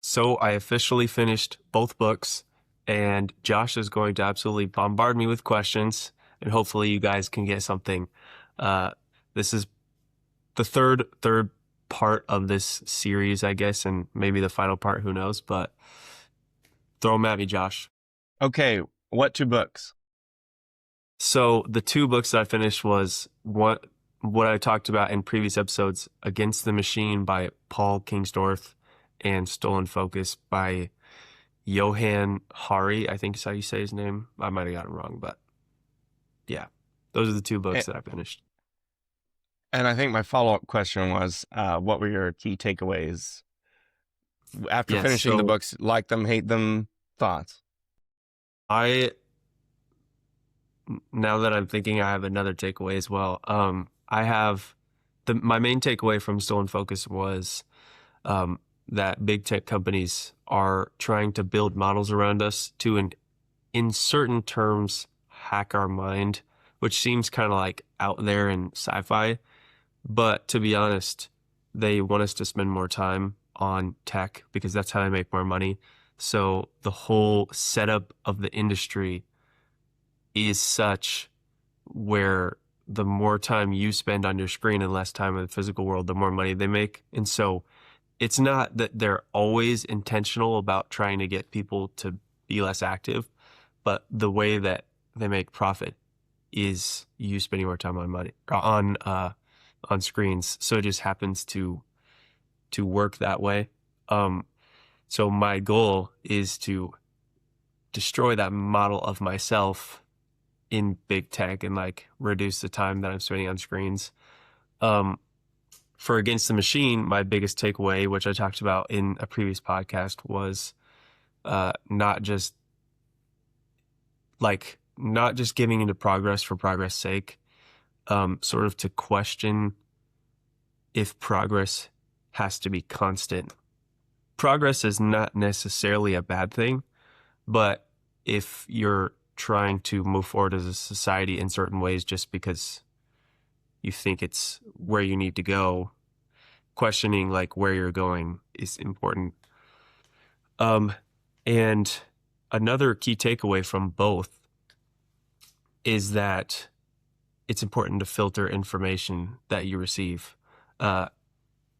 So I officially finished both books, and Josh is going to absolutely bombard me with questions, and hopefully you guys can get something. Uh, this is the third part of this series, I guess, and maybe the final part, who knows, but throw them at me, Josh. Okay, what two books? So the two books that I finished was what I talked about in previous episodes, Against the Machine by Paul Kingsnorth and Stolen Focus by Johann Hari, I think is how you say his name. I might have gotten it wrong, but yeah, those are the two books A- that I finished. And I think my follow-up question was, what were your key takeaways after Yes, finishing the so books? Like them, hate them, thoughts? I now that I'm thinking, I have another takeaway as well. I have my main takeaway from Stolen Focus was that big tech companies are trying to build models around us to, in certain terms, hack our mind, which seems kind of like out there in sci-fi. But to be honest, they want us to spend more time on tech because that's how they make more money. So the whole setup of the industry is such where the more time you spend on your screen and less time in the physical world, the more money they make. And so it's not that they're always intentional about trying to get people to be less active, but the way that they make profit is you spending more time on money on screens. So it just happens to work that way. Um, so my goal is to destroy that model of myself in big tech and like reduce the time that I'm spending on screens. Um, for Against the Machine, my biggest takeaway, which I talked about in a previous podcast, was not just not just giving into progress for progress sake, sort of to question if progress has to be constant. Progress is not necessarily a bad thing, but if you're trying to move forward as a society in certain ways just because you think it's where you need to go, questioning like where you're going is important. Um, and another key takeaway from both is that it's important to filter information that you receive. Uh,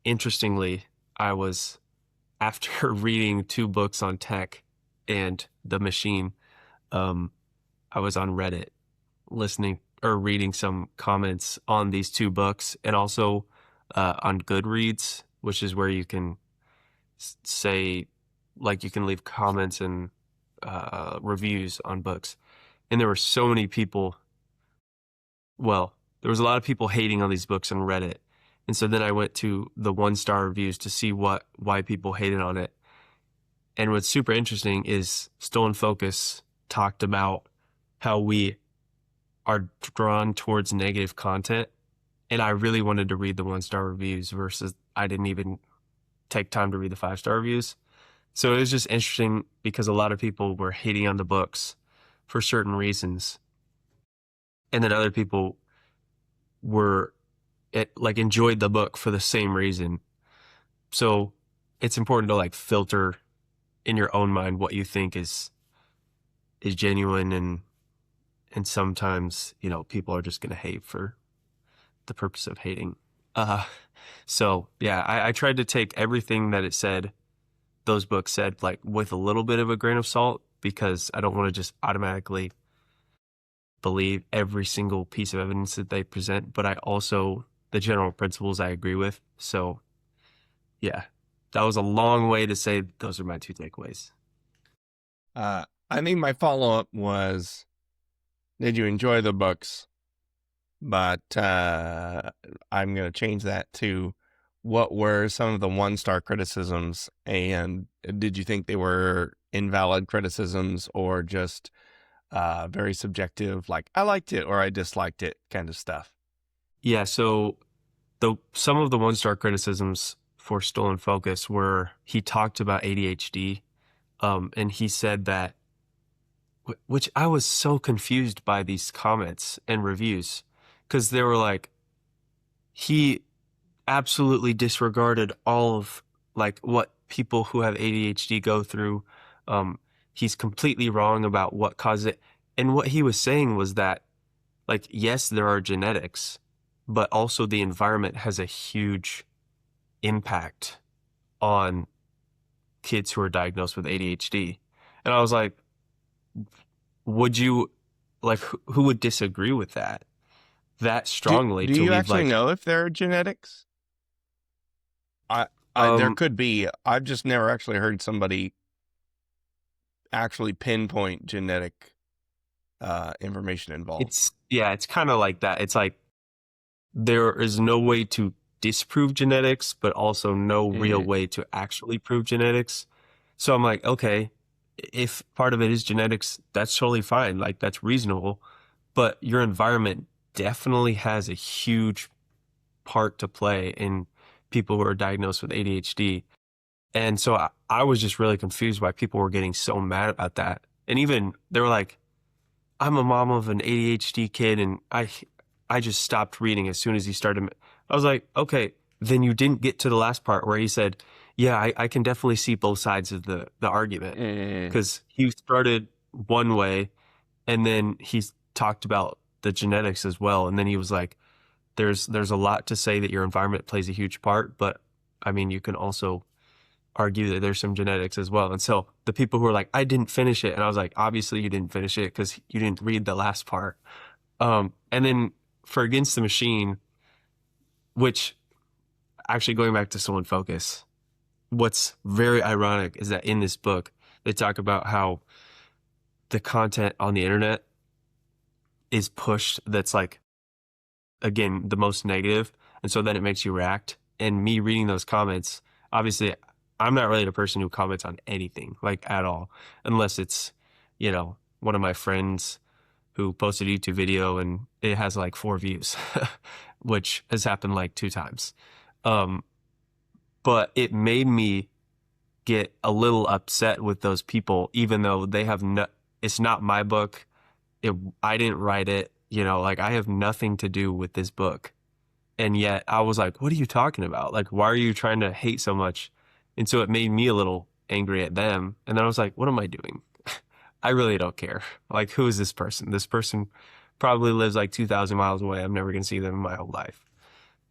Interestingly, I was, after reading two books on tech and the machine, um, I was on Reddit listening or reading some comments on these two books and also on Goodreads, which is where you can say, like, you can leave comments and reviews on books. And there were so many people, well, there was a lot of people hating on these books on Reddit. And so then I went to the 1-star reviews to see why people hated on it. And what's super interesting is Stolen Focus talked about how we are drawn towards negative content. And I really wanted to read the 1-star reviews versus I didn't even take time to read the 5-star reviews. So it was just interesting because a lot of people were hating on the books for certain reasons. And then other people were like enjoyed the book for the same reason. So it's important to like filter in your own mind what you think is genuine, and sometimes, people are just going to hate for the purpose of hating. Uh so yeah, I tried to take everything that those books said, like with a little bit of a grain of salt, because I don't want to just automatically believe every single piece of evidence that they present, but the general principles I agree with. So yeah, that was a long way to say those are my two takeaways. I think my follow-up was, did you enjoy the books? But I'm going to change that to, what were some of the 1-star criticisms, and did you think they were invalid criticisms or just very subjective, like I liked it or I disliked it kind of stuff? Yeah, so some of the 1-star criticisms for Stolen Focus were he talked about ADHD, and he said that, which I was so confused by these comments and reviews, because they were like, he absolutely disregarded all of like what people who have ADHD go through. Um, he's completely wrong about what causes it. And what he was saying was that, like, yes, there are genetics, but also the environment has a huge impact on kids who are diagnosed with ADHD. And I was like, would you, like, who would disagree with that strongly Do to you leave, actually like, know if there are genetics? There um, could be. I've just never actually heard somebody actually pinpoint genetic information involved. it's kind of like that. It's like there is no way to disprove genetics, but also no real Mm, way to actually prove genetics. So I'm like, okay, if part of it is genetics, that's totally fine. Like, that's reasonable. But your environment definitely has a huge part to play in people who are diagnosed with ADHD. And so I was just really confused why people were getting so mad about that. And even they were like, I'm a mom of an ADHD kid, and I just stopped reading as soon as he started. I was like, okay, then you didn't get to the last part where he said, yeah, I can definitely see both sides of the argument. mm, Because he started one way, and then he talked about the genetics as well. And then he was like, there's a lot to say that your environment plays a huge part, but I mean, you can also argue that there's some genetics as well. And so the people who are like, I didn't finish it. And I was like, obviously you didn't finish it because you didn't read the last part. And then for Against the Machine, which actually going back to Soul and Focus, what's very ironic is that in this book, they talk about how the content on the internet is pushed that's like, again, the most negative. And so then it makes you react. And me reading those comments, obviously, I'm not really the person who comments on anything, like at all, unless it's, one of my friends who posted a YouTube video and it has like 4 views, which has happened like 2 times. Um, but it made me get a little upset with those people, even though they have no, it's not my book. I didn't write it, like I have nothing to do with this book. And yet I was like, what are you talking about? Like, why are you trying to hate so much? And so it made me a little angry at them. And then I was like, what am I doing? I really don't care. Like, who is this person? This person probably lives like 2,000 miles away. I'm never going to see them in my whole life.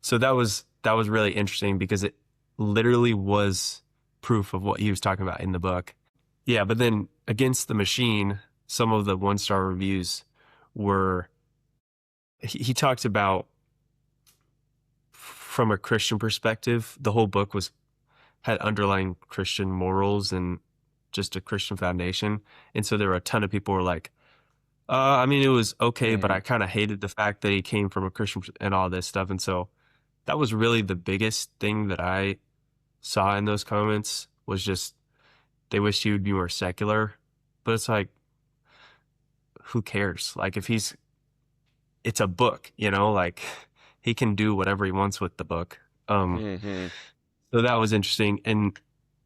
So that was really interesting because it literally was proof of what he was talking about in the book. Yeah, but then Against the Machine, some of the 1-star reviews were he talked about from a Christian perspective, the whole book had underlying Christian morals and just a Christian foundation. And so there were a ton of people who were like, I mean, it was okay, but mm. I kind of hated the fact that he came from a Christian and all this stuff. And so that was really the biggest thing that I saw in those comments was just they wished he would be more secular. But it's like, who cares? Like, it's a book, like he can do whatever he wants with the book. Hmm. So that was interesting. And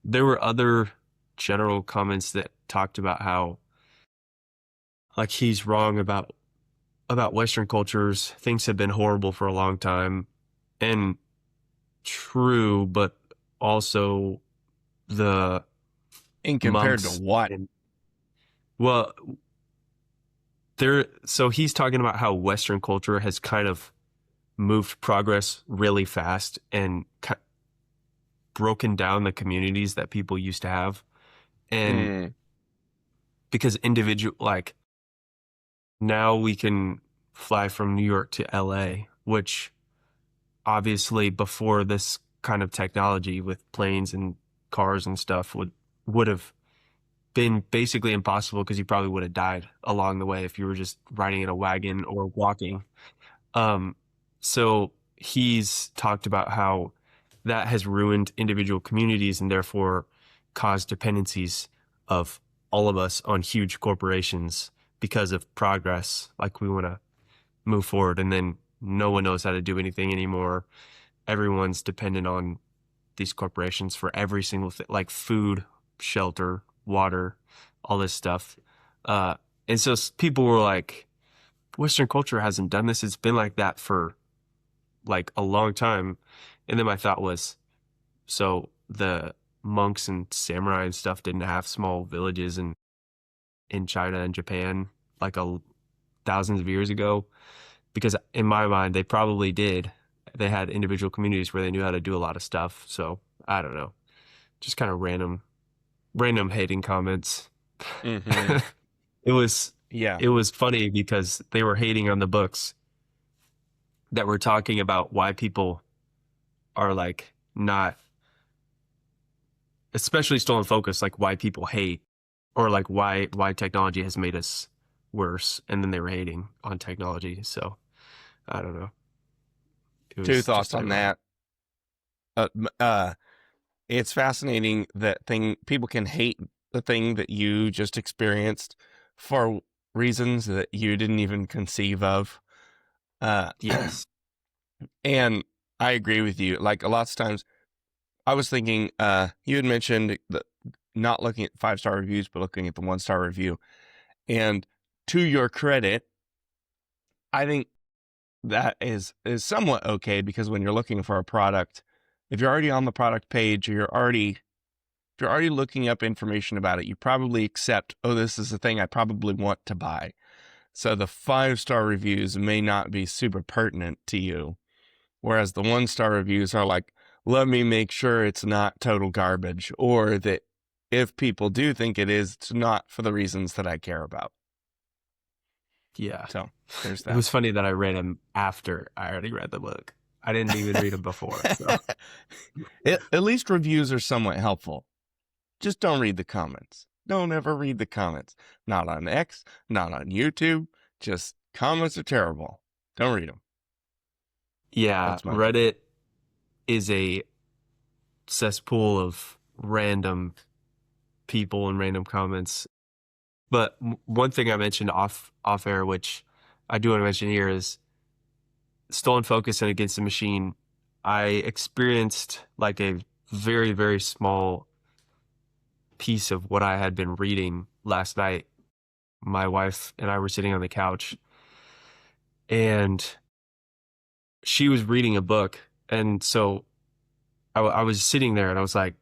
there were other general comments that talked about how like he's wrong about Western cultures. Things have been horrible for a long time. And true, but also the And compared to monks what? and well, so he's talking about how Western culture has kind of moved progress really fast and broken down the communities that people used to have. And Mm, because individual like now we can fly from New York to LA, which obviously before this kind of technology with planes and cars and stuff would have been basically impossible because you probably would have died along the way if you were just riding in a wagon or walking. Um, so he's talked about how that has ruined individual communities and therefore caused dependencies of all of us on huge corporations because of progress. Like we want to move forward and then no one knows how to do anything anymore. Everyone's dependent on these corporations for every single thing, like food, shelter, water, all this stuff. Uh, and so people were like, Western culture hasn't done this. It's been like that for like a long time. And then my thought was, so the monks and samurai and stuff didn't have small villages in China and Japan like thousands of years ago, because in my mind they probably did. They had individual communities where they knew how to do a lot of stuff. So I don't know, just kind of random hating comments. Mm-hmm. It was Yeah. it was funny because they were hating on the books that were talking about why people are like not, especially stolen focus, like why people hate, or like why technology has made us worse, and then they were hating on technology. So I don't know. It Two was thoughts just on ironic. that. Uh, m- uh, it's fascinating that people can hate the thing that you just experienced for reasons that you didn't even conceive of. Uh, Yes. and I agree with you. Like a lot of times I was thinking, you had mentioned that not looking at 5-star reviews, but looking at the 1-star review. And to your credit, I think that is somewhat okay, because when you're looking for a product, if you're already on the product page, or if you're already looking up information about it, you probably accept, oh, this is the thing I probably want to buy. So the 5-star reviews may not be super pertinent to you, whereas the 1-star reviews are like, let me make sure it's not total garbage, or that if people do think it is, it's not for the reasons that I care about. Yeah. So there's It that. was funny that I read him after I already read the book. I didn't even read him before. So At least reviews are somewhat helpful. Just don't read the comments. Don't ever read the comments. Not on X, not on YouTube. Just comments are terrible. Don't read them. yeah, That's my opinion. Reddit is a cesspool of random people and random comments. But one thing I mentioned off air, which I do want to mention here, is stolen focus and against the machine. I experienced like a very, very small piece of what I had been reading last night. My wife and I were sitting on the couch, and she was reading a book. And so I was sitting there and I was like,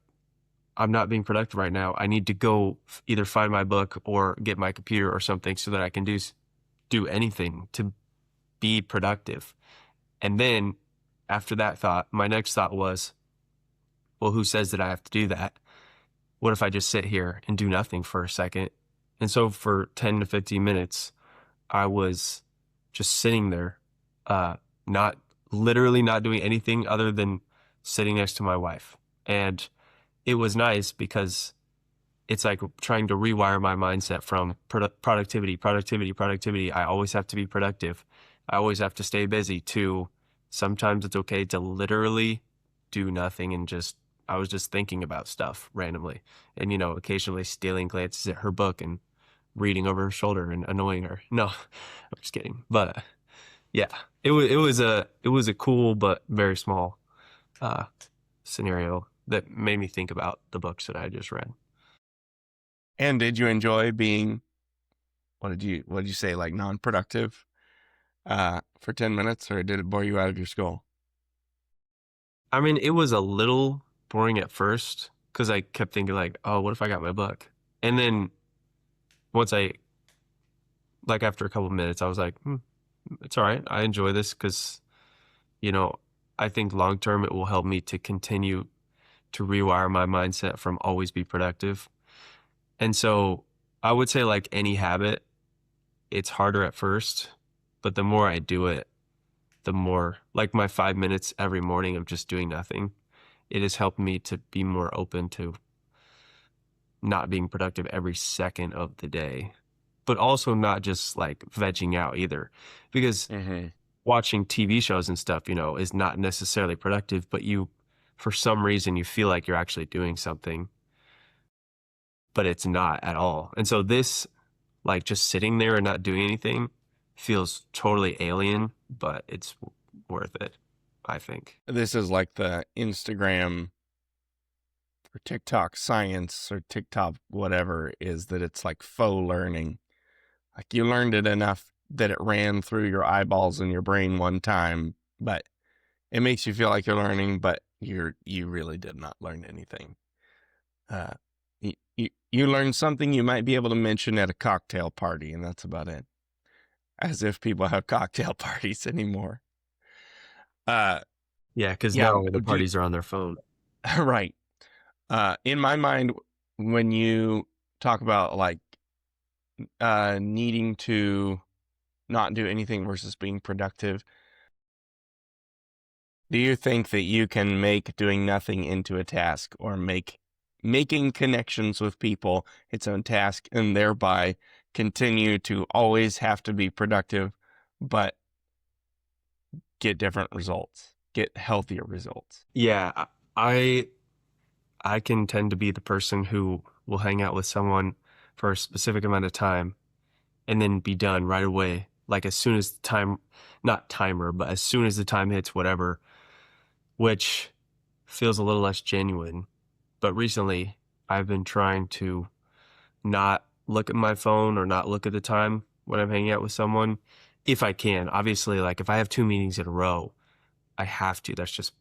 I'm not being productive right now. I need to go either find my book or get my computer or something so that I can do anything to be productive. And then after that thought, my next thought was, well, who says that I have to do that? What if I just sit here and do nothing for a second? And so for 10 to 15 minutes, I was just sitting there, not literally not doing anything other than sitting next to my wife. And it was nice because it's like trying to rewire my mindset from productivity. I always have to be productive. I always have to stay busy, to sometimes it's okay to literally do nothing and just, I was just thinking about stuff randomly, and occasionally stealing glances at her book and reading over her shoulder and annoying her. No, I'm just kidding. But yeah, it was a cool but very small uh scenario that made me think about the books that I just read. And did you enjoy being, what did you say, like non-productive for 10 minutes, or did it bore you out of your school? I mean, it was a little boring at first because I kept thinking like, oh, what if I got my book? And then once like after a couple of minutes, I was like, it's all right. I enjoy this because, you know, I think long term it will help me to continue to rewire my mindset from always be productive. And so I would say like any habit, it's harder at first, but the more I do it, the more like my 5 minutes every morning of just doing nothing, it has helped me to be more open to not being productive every second of the day, but also not just like vegging out either. Because Mm-hmm. watching TV shows and stuff, is not necessarily productive, but for some reason, you feel like you're actually doing something, but it's not at all. And so this, like just sitting there and not doing anything, feels totally alien, but it's worth it, I think. This is like the Instagram or TikTok science, or TikTok whatever, is that it's like faux learning. Like you learned it enough that it ran through your eyeballs and your brain one time, but it makes you feel like you're learning, but you really did not learn anything. Uh, you learn something you might be able to mention at a cocktail party, and that's about it. As if people have cocktail parties anymore. Yeah, because Yeah, now all the parties are on their phone. right. In my mind, when you talk about like needing to not do anything versus being productive, do you think that you can make doing nothing into a task, or making connections with people its own task, and thereby continue to always have to be productive, but get different results, get healthier results? Yeah, I I can tend to be the person who will hang out with someone for a specific amount of time and then be done right away. Like as soon as the time, not timer, but as soon as the time hits, whatever, which feels a little less genuine. But recently, I've been trying to not look at my phone or not look at the time when I'm hanging out with someone if I can. Obviously, like if I have two meetings in a row, I have to. That's just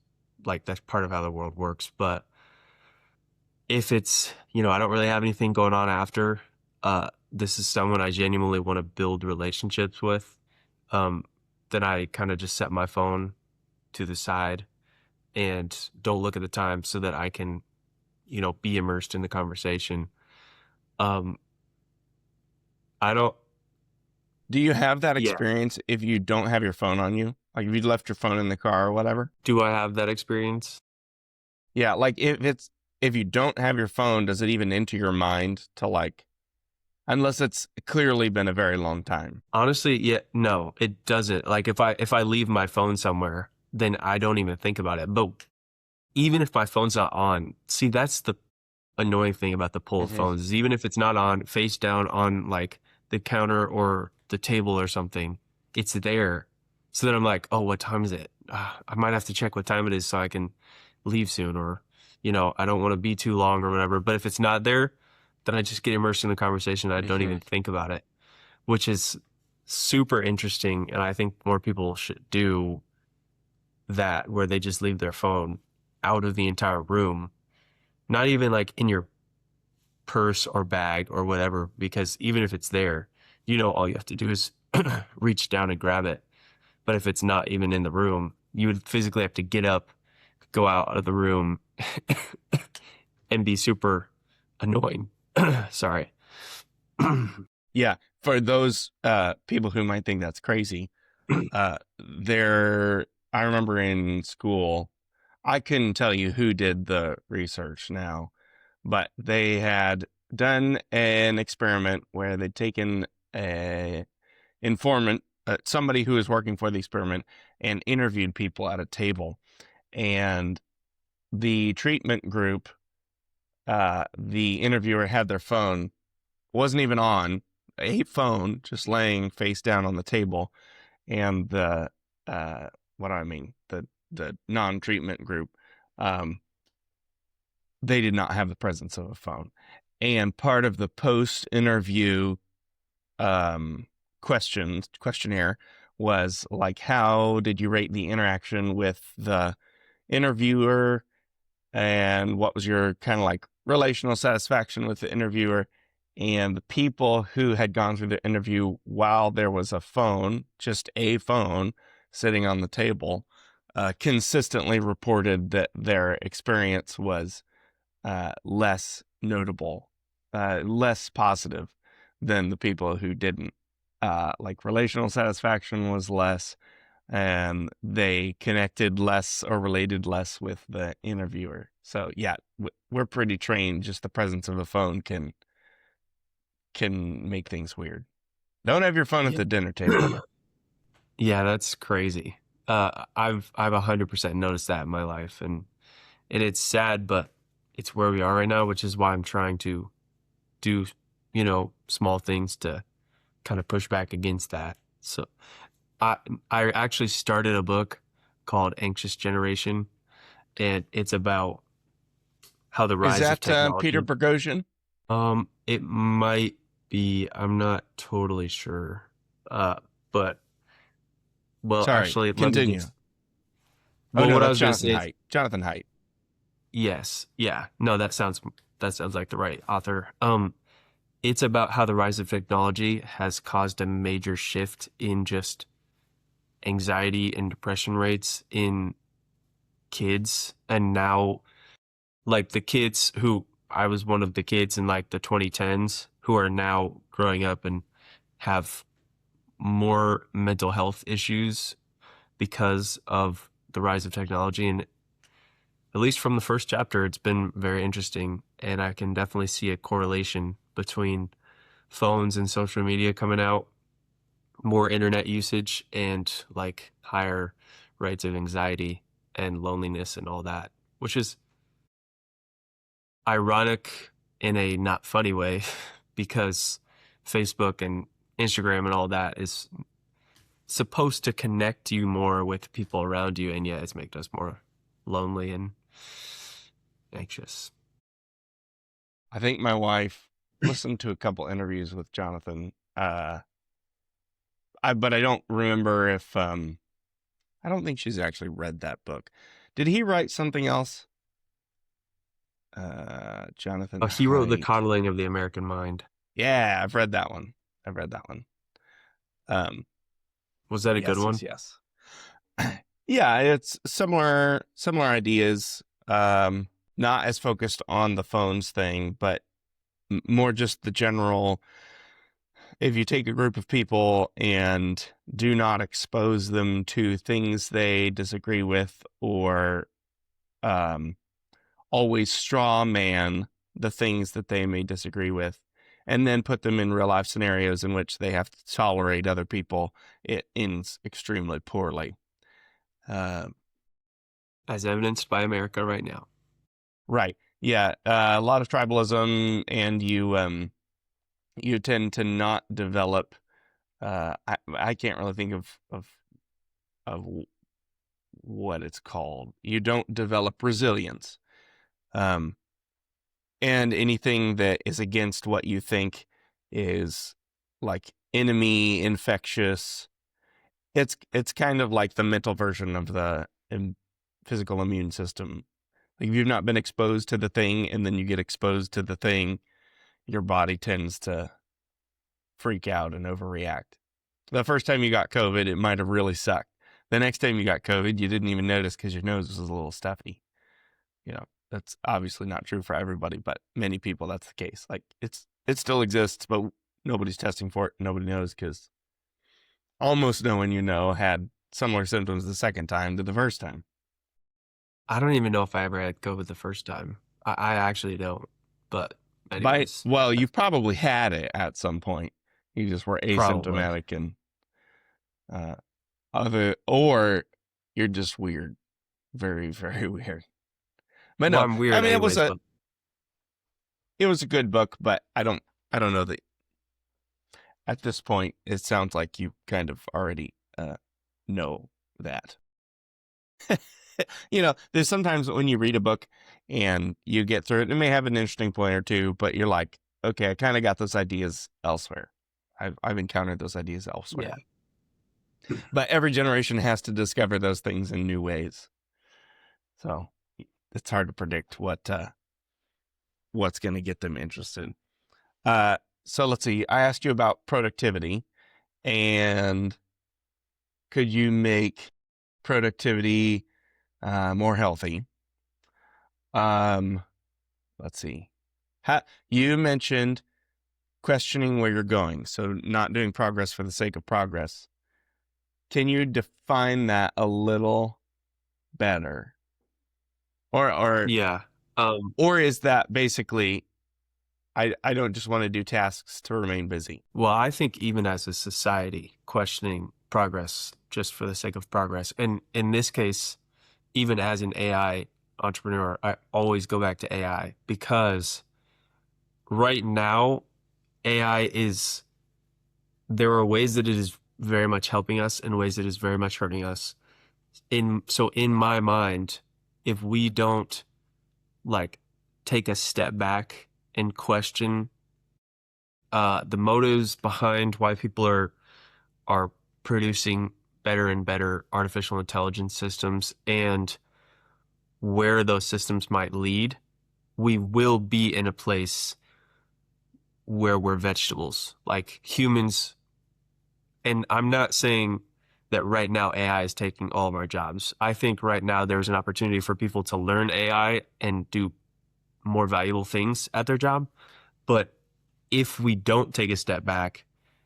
like that's part of how the world works. But if it's, I don't really have anything going on after, this is someone I genuinely want to build relationships with, then I kind of just set my phone to the side and don't look at the time so that I can, be immersed in the conversation. Um, I don't, Do you have that yeah. experience if you don't have your phone on you? Like if you left your phone in the car or whatever? Do I have that experience? Yeah, like if you don't have your phone, does it even enter your mind to like, unless it's clearly been a very long time? Honestly, yeah, no, it doesn't. Like if I leave my phone somewhere, then I don't even think about it. But even if my phone's not on, see, that's the annoying thing about the pull of Mm-hmm. phones is even if it's not on face down on like the counter or the table or something, it's there. So then I'm like, oh, what time is it? I might have to check what time it is so I can leave soon, or, I don't want to be too long or whatever. But if it's not there, then I just get immersed in the conversation. I don't Mm-hmm. even think about it, which is super interesting. And I think more people should do that where they just leave their phone out of the entire room, not even like in your purse or bag or whatever, because even if it's there, all you have to do is reach down and grab it. But if it's not even in the room, you would physically have to get up, go out of the room, and be super annoying. Sorry. Yeah, for those people who might think that's crazy, there. I remember in school, I couldn't tell you who did the research now, but they had done an experiment where they'd taken a informant, somebody who was working for the experiment, and interviewed people at a table. And the treatment group, the interviewer had their phone, wasn't even on, a phone just laying face down on the table. And the, what do I mean? The non-treatment group, um, they did not have the presence of a phone. And part of the post-interview questionnaire was like, how did you rate the interaction with the interviewer, and what was your kind of like relational satisfaction with the interviewer? And the people who had gone through the interview while there was a phone, just a phone sitting on the table, consistently reported that their experience was less notable, less positive than the people who didn't. Like relational satisfaction was less, and they connected less or related less with the interviewer. So yeah, we're pretty trained. Just the presence of a phone can make things weird. Don't have your phone at Yeah. the dinner table. Yeah, that's crazy. I've 100% noticed that in my life, and it's sad, but it's where we are right now, which is why I'm trying to do, small things to kind of push back against that. So I I actually started a book called Anxious Generation, and it's about how the Is rise of that Peter technology. Boghossian? It might be, I'm not totally sure. But well, Sorry, actually, let me continue. just. Oh Well, no, what I that's was gonna Jonathan say is Haidt. Jonathan Haidt. yes, yeah, no, that sounds that sounds like the right author. It's about how the rise of technology has caused a major shift in just anxiety and depression rates in kids. And now, like the kids who I was one of the kids in like the 2010s who are now growing up and have more mental health issues because of the rise of technology. And at least from the first chapter, it's been very interesting. And I can definitely see a correlation between phones and social media coming out, more internet usage, and like higher rates of anxiety and loneliness and all that, which is ironic in a not funny way because Facebook and Instagram and all that is supposed to connect you more with people around you, and yet it's making us more lonely and anxious. I think my wife listened to a couple interviews with Jonathan. But I don't remember if I don't think she's actually read that book. Did he write something else? Jonathan Oh, he wrote The Haidt. Coddling of the American Mind. Yeah, I've read that one. Um, Was that a good yes, one? yes. Yeah, it's similar ideas. Not as focused on the phones thing, but more just the general. If you take a group of people and do not expose them to things they disagree with, or always straw man the things that they may disagree with, and then put them in real life scenarios in which they have to tolerate other people, it ends extremely poorly. As evidenced by America right now. Right. Yeah. A lot of tribalism, and you tend to not develop. I can't really think of what it's called. You don't develop resilience. And anything that is against what you think is like enemy, infectious. It's kind of like the mental version of the physical immune system. Like if you've not been exposed to the thing and then you get exposed to the thing, your body tends to freak out and overreact. The first time you got COVID, it might have really sucked. The next time you got COVID, you didn't even notice because your nose was a little stuffy. That's obviously not true for everybody, but many people, that's the case. Like it still exists, but nobody's testing for it. Nobody knows because almost no one had similar symptoms the second time to the first time. I don't even know if I ever had COVID the first time. I actually don't. But anyways, Well, you've probably had it at some point. You just were probably. asymptomatic and or you're just weird. Very, very weird. But Well, no, I'm I weird mean anyways, but it was a good book, but I don't know that at this point it sounds like you kind of already know that. There's sometimes when you read a book and you get through it, it may have an interesting point or two, but you're like, okay, I kind of got those ideas elsewhere. I've encountered those ideas elsewhere. yeah. But every generation has to discover those things in new ways. So it's hard to predict what's going to get them interested. So let's see. I asked you about productivity, and could you make productivity more healthy? Let's see. You mentioned questioning where you're going, so not doing progress for the sake of progress. Can you define that a little better? Yeah. Or is that basically I don't just want to do tasks to remain busy? Well, I think even as a society, questioning progress just for the sake of progress, and in this case, even as an AI entrepreneur, I always go back to AI because right now, AI is, there are ways that it is very much helping us and ways that it is very much hurting us. So in my mind, if we don't like take a step back and question the motives behind why people are producing better and better artificial intelligence systems and where those systems might lead, we will be in a place where we're vegetables, like humans. And I'm not saying that right now AI is taking all of our jobs. I think right now there's an opportunity for people to learn AI and do more valuable things at their job. But if we don't take a step back,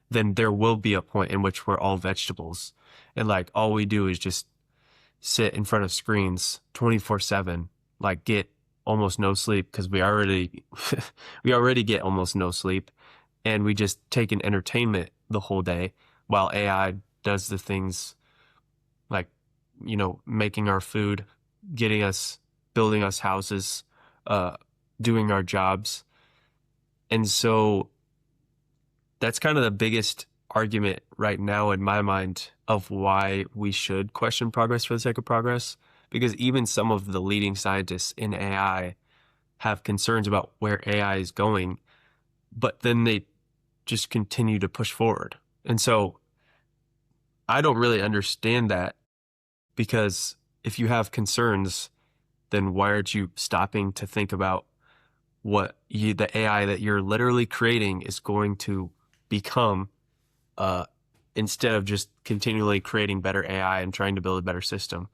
then there will be a point in which we're all vegetables. And like all we do is just sit in front of screens 24/7, like get almost no sleep because we already we already get almost no sleep, and we just take in entertainment the whole day while AI does the things like, making our food, getting us, building us houses, uh, doing our jobs. And so that's kind of the biggest argument right now in my mind of why we should question progress for the sake of progress. Because even some of the leading scientists in AI have concerns about where AI is going, but then they just continue to push forward. And so I don't really understand that, because if you have concerns, then why aren't you stopping to think about the AI that you're literally creating is going to become, uh, instead of just continually creating better AI and trying to build a better system.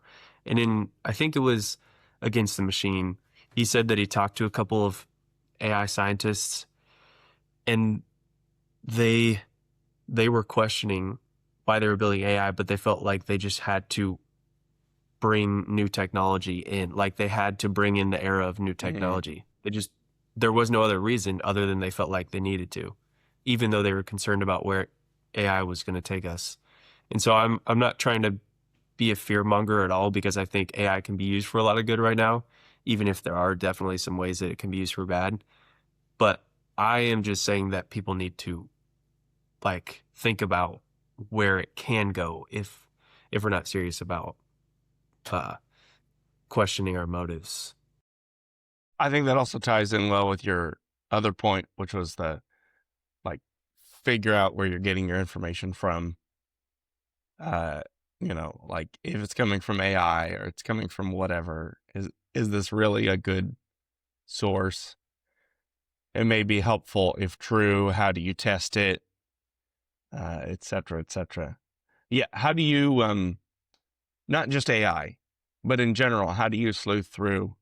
And I think it was Against the Machine, he said that he talked to a couple of AI scientists, and they they were questioning why they were building AI, but they felt like they just had to bring new technology in. Like they had to bring in the era of new Mm-hmm. technology. There was no other reason other than they felt like they needed to, even though they were concerned about where AI was going to take us. And so I'm not trying to be a fear monger at all, because I think AI can be used for a lot of good right now, even if there are definitely some ways that it can be used for bad. But I am just saying that people need to like think about where it can go if we're not serious about uh, questioning our motives. I think that also ties in well with your other point, which was the like figure out where you're getting your information from. Uh, like if it's coming from AI or it's coming from whatever, is this really a good source? It may be helpful if true. How do you test it? Et cetera, et cetera. Yeah. How do you not just AI, but in general, how do you sleuth through?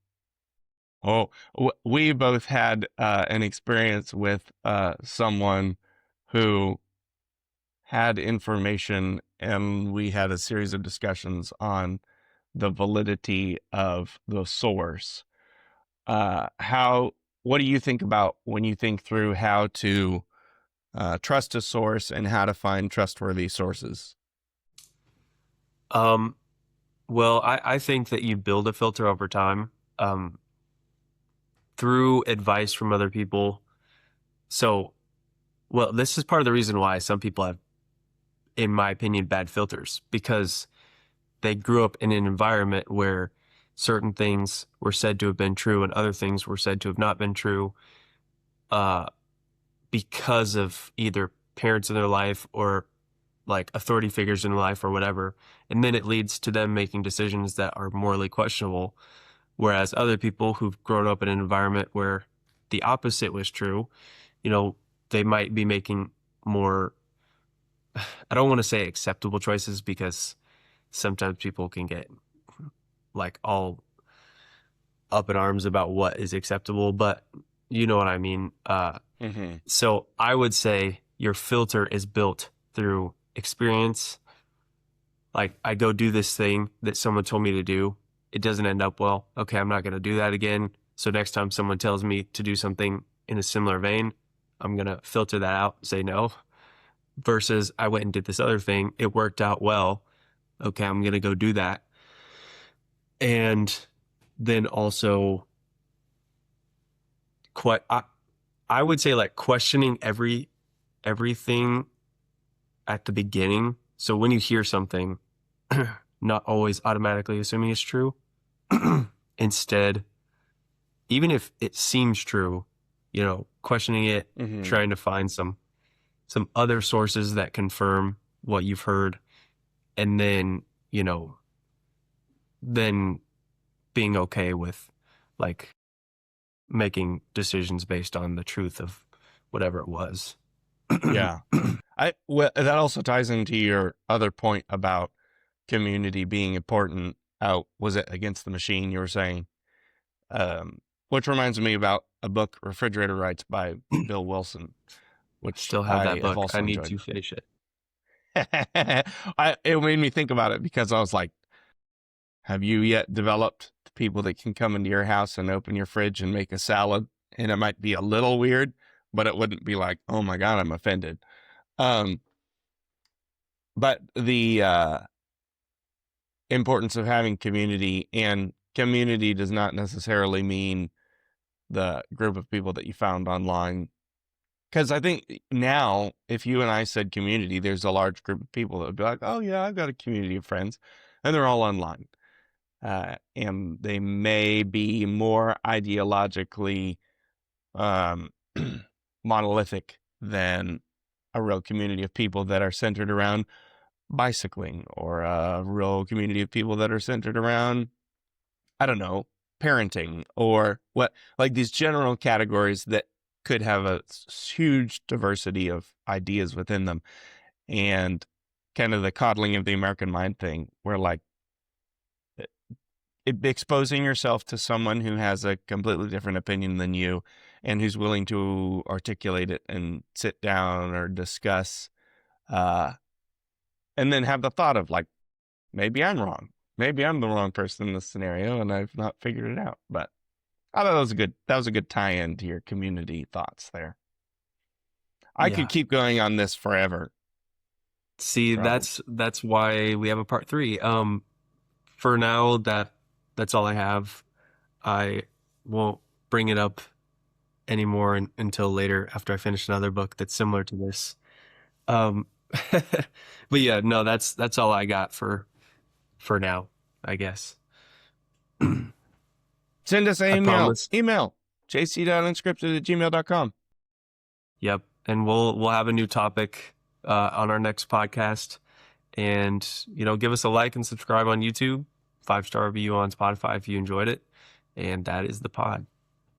Oh, we both had an experience with someone who had information, and we had a series of discussions on the validity of the source. How? What do you think about when you think through how to trust a source and how to find trustworthy sources? Um, well, I think that you build a filter over time, um, through advice from other people. So, well, this is part of the reason why some people have, in my opinion, bad filters, because they grew up in an environment where certain things were said to have been true and other things were said to have not been true, uh, because of either parents in their life or like authority figures in their life or whatever. And then it leads to them making decisions that are morally questionable. Whereas other people who've grown up in an environment where the opposite was true, you know, they might be making more, I don't want to say acceptable choices, because sometimes people can get like all up in arms about what is acceptable, but you know what I mean. Mm-hmm. So I would say your filter is built through experience. Like I go do this thing that someone told me to do. It doesn't end up well. Okay, I'm not going to do that again. So next time someone tells me to do something in a similar vein, I'm going to filter that out, say no. Versus I went and did this other thing. It worked out well. Okay, I'm going to go do that. And then also quite I would say like questioning everything at the beginning. So when you hear something, not always automatically assuming it's true. Instead, even if it seems true, questioning it, Mm-hmm. trying to find some other sources that confirm what you've heard, and then being okay with like making decisions based on the truth of whatever it was. Yeah. That also ties into your other point about community being important. Was it Against the Machine you were saying? Which reminds me about a book, Refrigerator Rights by Bill Wilson, which Still have that I have book. I also need enjoyed. to finish it. It made me think about it because I was like, have you yet developed the people that can come into your house and open your fridge and make a salad? And it might be a little weird, but it wouldn't be like, oh my God, I'm offended. But the importance of having community, and community does not necessarily mean the group of people that you found online. Because I think now, if you and I said community, there's a large group of people that would be like, oh yeah, I've got a community of friends, and they're all online. And they may be more ideologically monolithic than a real community of people that are centered around bicycling, or a real community of people that are centered around, I don't know, parenting, or what, like these general categories that could have a huge diversity of ideas within them. And kind of the coddling of the American mind thing, where like exposing yourself to someone who has a completely different opinion than you and who's willing to articulate it and sit down or discuss, and then have the thought of like, maybe I'm wrong. Maybe I'm the wrong person in this scenario and I've not figured it out. But I thought that was a good tie-in to your community thoughts there. I Yeah. could keep going on this forever. See, Probably. that's why we have a part 3. For now, that's all I have. I won't bring it up anymore until later after I finish another book that's similar to this. Um, but yeah, no, that's all I got for now, I guess. Send us an I email. promise. Email jc.unscripted@gmail.com. Yep, and we'll have a new topic on our next podcast. And give us a like and subscribe on YouTube. 5-star review on Spotify if you enjoyed it. And that is the pod.